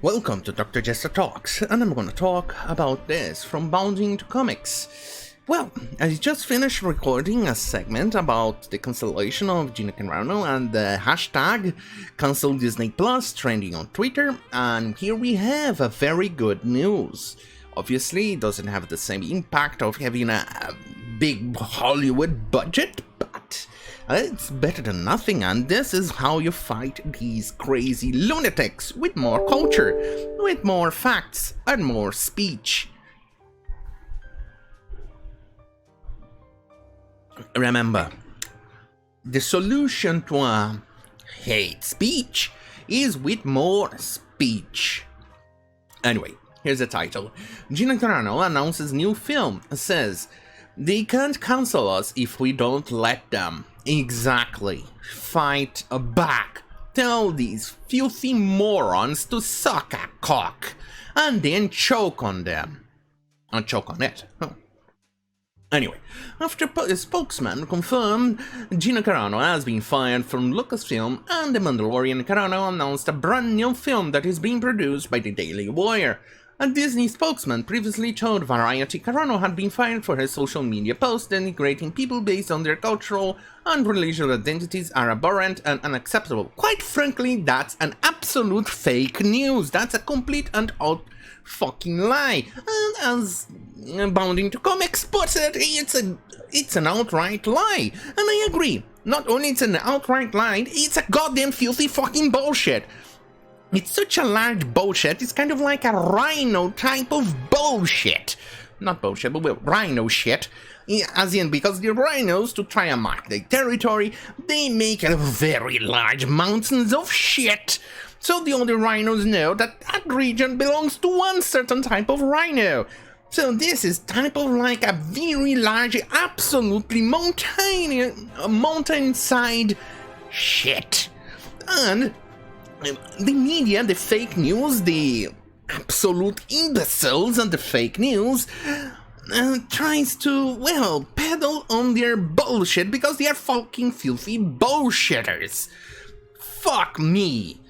Welcome to Dr. Jester Talks, and I'm gonna talk about this from Bounding to Comics. Well, I just finished recording a segment about the cancellation of Gina Carano and the hashtag Cancel Disney Plus trending on Twitter, and here we have a very good news. Obviously, it doesn't have the same impact of having a big Hollywood budget, but it's better than nothing, and this is how you fight these crazy lunatics with more culture, with more facts, and more speech. Remember, the solution to a hate speech is with more speech. Anyway, here's the title. Gina Carano announces new film, says, "They can't cancel us if we don't let them." Exactly. Fight back. Tell these filthy morons to suck a cock, and then choke on them. And choke on it. Anyway, after a spokesman confirmed Gina Carano has been fired from Lucasfilm and The Mandalorian, Carano announced a brand new film that is being produced by the Daily Wire. A Disney spokesman previously told Variety Carano had been fired for her social media posts denigrating people based on their cultural and religious identities are abhorrent and unacceptable. Quite frankly, that's an absolute fake news. That's a complete and out fucking lie. And as Bounding to Comics puts it, it's an outright lie. And I agree. Not only it's an outright lie, it's a goddamn filthy fucking bullshit. It's such a large bullshit, it's kind of like a rhino type of bullshit. Not bullshit, but well, rhino shit. As in, because the rhinos, to try and mark their territory, they make a very large mountains of shit. So the other rhinos know that that region belongs to one certain type of rhino. So this is type of like a very large, absolutely mountainside shit. And the media, the fake news, the absolute imbeciles and the fake news tries to, well, peddle on their bullshit because they are fucking filthy bullshitters. Fuck me.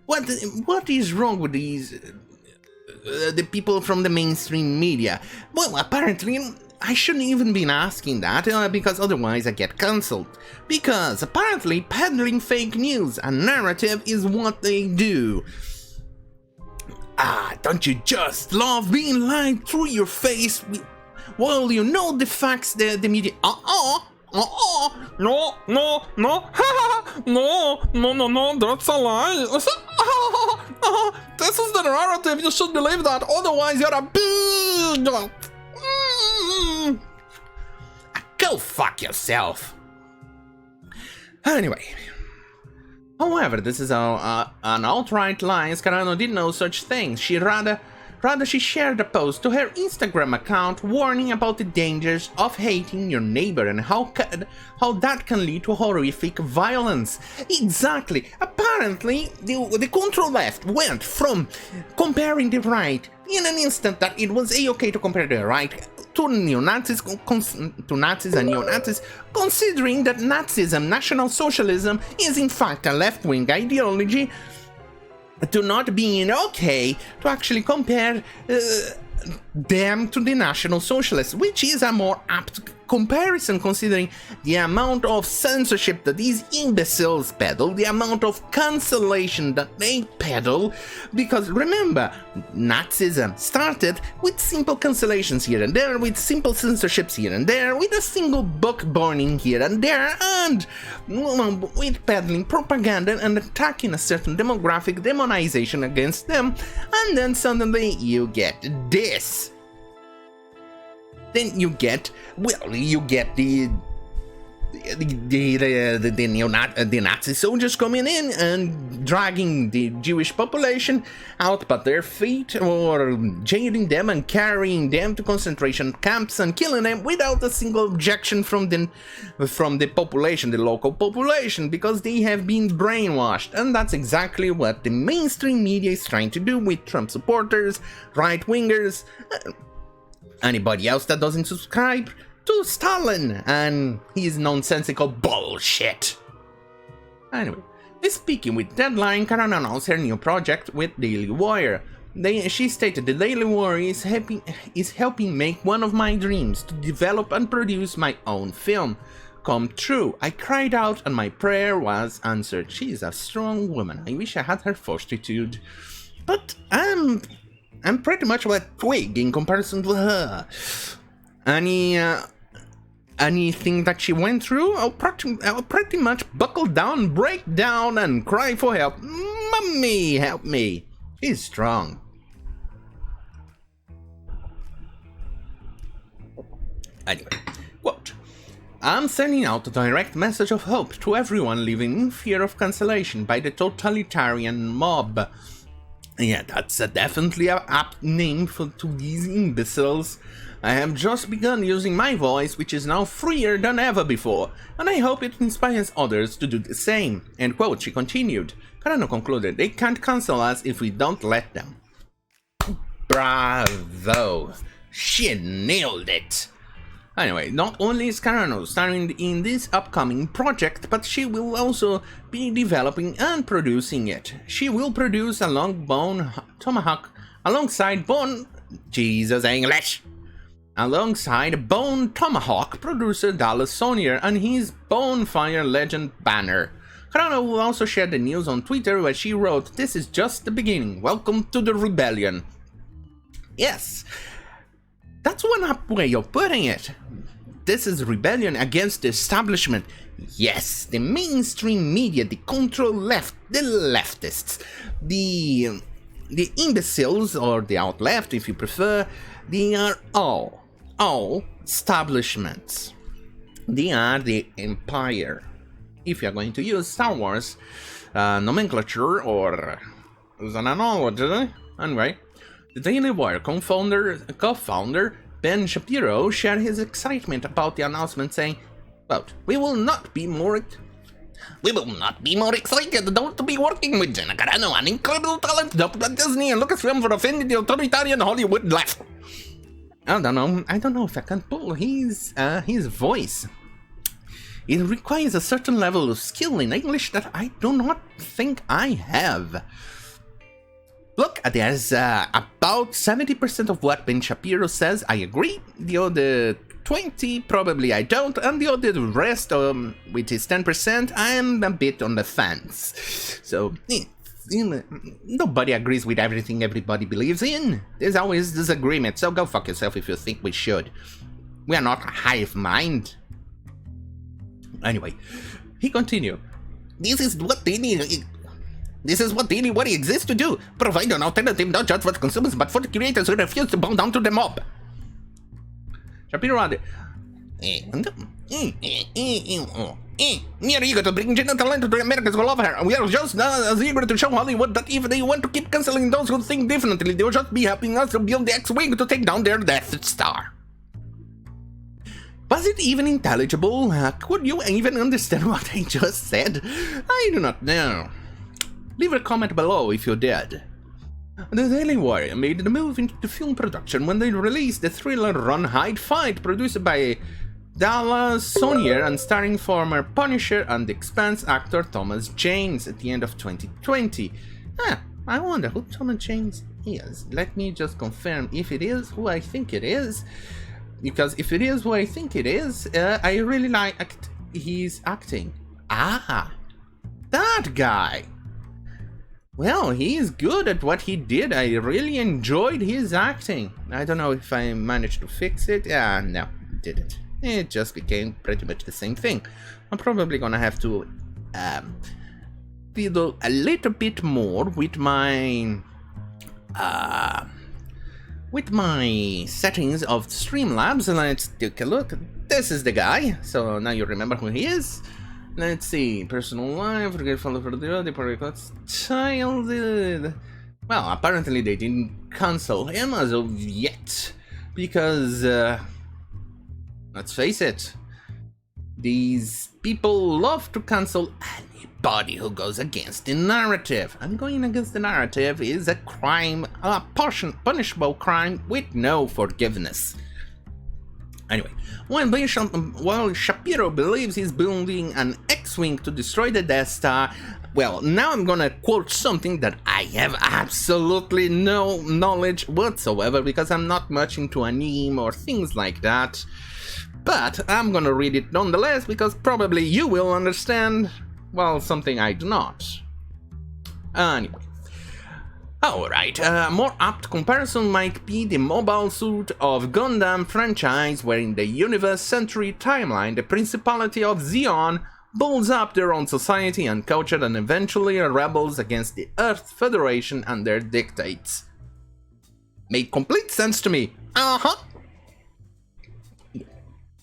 What is wrong with these, the people from the mainstream media? Well, apparently, I shouldn't even be asking that, because otherwise I get cancelled. Because apparently peddling fake news and narrative is what they do. Ah, don't you just love being lied through your face? Well, you know the facts, the media... no, that's a lie. This is the narrative, you should believe that, otherwise you're a big... Go fuck yourself. Anyway, however, this is an outright lie. Carano did no such thing. She rather she shared a post to her Instagram account warning about the dangers of hating your neighbor and how that can lead to horrific violence. Exactly. Apparently, the control left went from comparing the right in an instant that it was okay to compare the right to Nazis and neo-Nazis, considering that Nazism, National Socialism, is in fact a left-wing ideology, to not being okay to actually compare them to the National Socialists, which is a more apt comparison considering the amount of censorship that these imbeciles peddle, the amount of cancellation that they peddle, because remember, Nazism started with simple cancellations here and there, with simple censorships here and there, with a single book burning here and there, and with peddling propaganda and attacking a certain demographic, demonization against them, and then suddenly you get this. Then you get the Nazi soldiers coming in and dragging the Jewish population out by their feet, or jailing them and carrying them to concentration camps and killing them without a single objection from the population, the local population, because they have been brainwashed. And that's exactly what the mainstream media is trying to do with Trump supporters, right-wingers, anybody else that doesn't subscribe to Stalin and his nonsensical bullshit. Anyway, Speaking with Deadline, Carano announced her new project with Daily Wire. She stated the Daily Wire is helping make one of my dreams to develop and produce my own film come true. I cried out and my prayer was answered. She is a strong woman. I wish I had her fortitude. But I'm pretty much a twig in comparison to her. Anything that she went through, I'll pretty much buckle down, break down, and cry for help. Mommy, help me. She's strong. Anyway, quote, I'm sending out a direct message of hope to everyone living in fear of cancellation by the totalitarian mob. Yeah, that's definitely an apt name to these imbeciles. I have just begun using my voice, which is now freer than ever before, and I hope it inspires others to do the same. End quote, she continued. Carano concluded, they can't cancel us if we don't let them. Bravo! She nailed it! Anyway, not only is Carano starring in this upcoming project, but she will also be developing and producing it. She will produce a long bone tomahawk alongside Bone Tomahawk producer Dallas Sonier and his Bonfire Legend banner. Carano will also share the news on Twitter where she wrote, "This is just the beginning. Welcome to the rebellion." Yes, that's one way of putting it. This is rebellion against the establishment. Yes, the mainstream media, the control left, the leftists, the imbeciles, or the out left if you prefer, they are all establishments. They are the empire. If you're going to use Star Wars nomenclature or as an analogy, anyway, the Daily Wire co-founder Ben Shapiro shared his excitement about the announcement, saying, quote, we will not be more excited to be working with Gina Carano, an incredible talent at Disney and Lucasfilm for offending the authoritarian Hollywood left. I don't know if I can pull his voice. It requires a certain level of skill in English that I do not think I have. Look, there's about 70% of what Ben Shapiro says I agree, the other 20 probably I don't, and the other rest, with his 10%, I'm a bit on the fence. So, nobody agrees with everything everybody believes in. There's always disagreement, so go fuck yourself if you think we should. We are not a hive mind. Anyway, he continued, This is what Daily Wire exists to do. Provide an alternative not just for the consumers, but for the creators who refuse to bow down to the mob. Shapiro added, we are eager to bring Gina talent to the Americans who love her. We are just as eager to show Hollywood that if they want to keep canceling those who think differently, they will just be helping us to build the X-Wing to take down their Death Star. Was it even intelligible? Could you even understand what I just said? I do not know. Leave a comment below if you did. The Daily Wire made the move into the film production when they released the thriller Run, Hide, Fight, produced by Dallas Sonier and starring former Punisher and The Expanse actor Thomas James at the end of 2020. I wonder who Thomas James is. Let me just confirm if it is who I think it is. Because if it is who I think it is, I really like his acting. Ah, that guy. Well, he is good at what he did. I really enjoyed his acting. I don't know if I managed to fix it. No, didn't. It just became pretty much the same thing. I'm probably gonna have to fiddle a little bit more with my settings of Streamlabs. Let's take a look. This is the guy. So now you remember who he is. Let's see, personal life, forgetful for the political child. Well, apparently they didn't cancel him as of yet, because, let's face it, these people love to cancel anybody who goes against the narrative, and going against the narrative is a crime, a punishable crime with no forgiveness. Anyway, while Shapiro believes he's building an X-Wing to destroy the Death Star, well, now I'm gonna quote something that I have absolutely no knowledge whatsoever because I'm not much into anime or things like that. But I'm gonna read it nonetheless because probably you will understand, well, something I do not. Anyway. Alright, a more apt comparison might be the Mobile Suit of Gundam franchise, where in the universe-century timeline, the Principality of Zeon builds up their own society and culture and eventually rebels against the Earth Federation and their dictates. Made complete sense to me.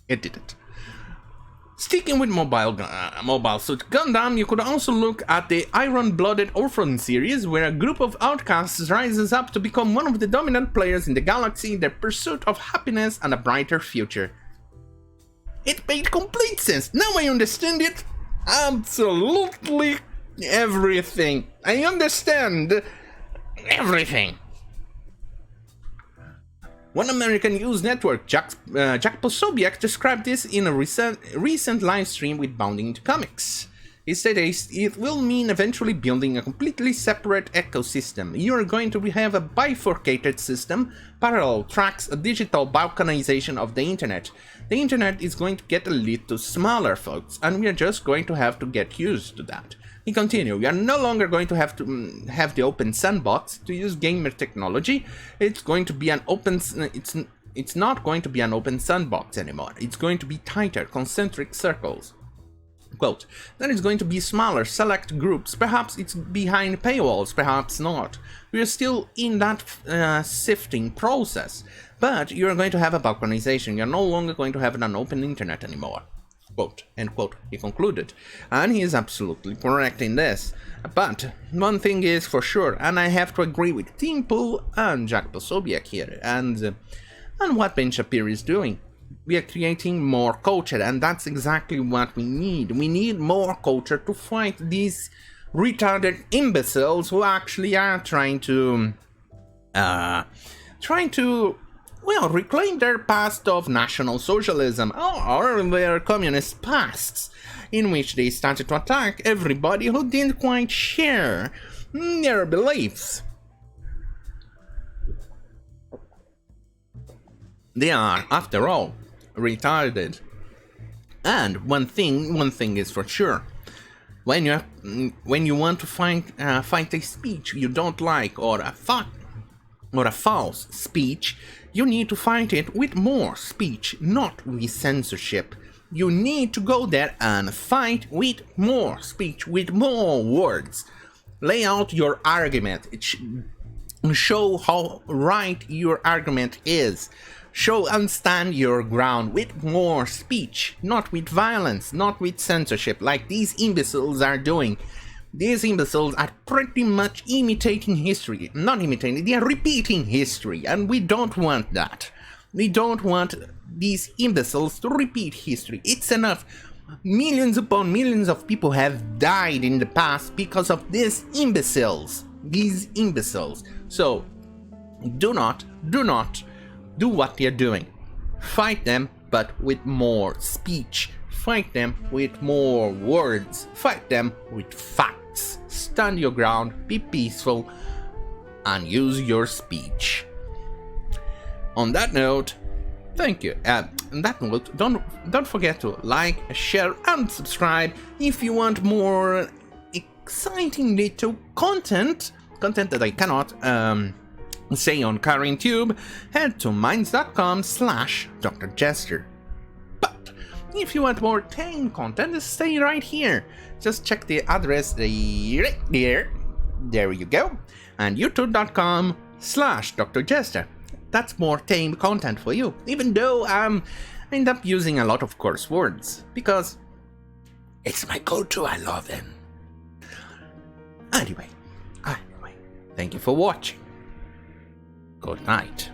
It didn't. Sticking with Mobile Suit Gundam, you could also look at the Iron-Blooded Orphan series, where a group of outcasts rises up to become one of the dominant players in the galaxy in their pursuit of happiness and a brighter future. It made complete sense. Now I understand it. Absolutely everything. I understand everything. One American news network, Jack Posobiec, described this in a recent live stream with Bounding into Comics. He said it will mean eventually building a completely separate ecosystem. You are going to have a bifurcated system, parallel tracks, a digital balkanization of the internet. The internet is going to get a little smaller, folks, and we are just going to have to get used to that. He continued, we are no longer going to have the open sandbox to use gamer technology. It's going to be an open... It's not going to be an open sandbox anymore. It's going to be tighter, concentric circles. Quote, then it's going to be smaller, select groups. Perhaps it's behind paywalls, perhaps not. We are still in that sifting process. But you're going to have a balkanization. You're no longer going to have an open internet anymore. Quote, end quote, he concluded. And he is absolutely correct in this. But one thing is for sure, and I have to agree with Tim Pool and Jack Posobiec here, and what Ben Shapiro is doing. We are creating more culture, and that's exactly what we need. We need more culture to fight these retarded imbeciles who actually are trying to well, reclaim their past of National Socialism, or their communist pasts, in which they started to attack everybody who didn't quite share their beliefs. They are, after all, retarded. And one thing is for sure. When you want to fight a speech you don't like, or a false speech, you need to fight it with more speech, not with censorship. You need to go there and fight with more speech, with more words. Lay out your argument. Show how right your argument is. Show and stand your ground with more speech, not with violence, not with censorship, like these imbeciles are doing. These imbeciles are pretty much imitating history. Not imitating, they are repeating history, and we don't want that. We don't want these imbeciles to repeat history. It's enough. Millions upon millions of people have died in the past because of these imbeciles. These imbeciles. So, do not do what they're doing. Fight them, but with more speech. Fight them with more words. Fight them with facts. Stand your ground, be peaceful, and use your speech. On that note, thank you. On that note, don't forget to like, share, and subscribe if you want more exciting little content that I cannot say on current tube. Head to minds.com/Dr. Jester. But if you want more tame content, stay right here. Just check the address right there. There you go. And youtube.com/Dr. Jester. That's more tame content for you, even though I end up using a lot of curse words, because it's my go-to, I love them. Anyway, thank you for watching. Good night.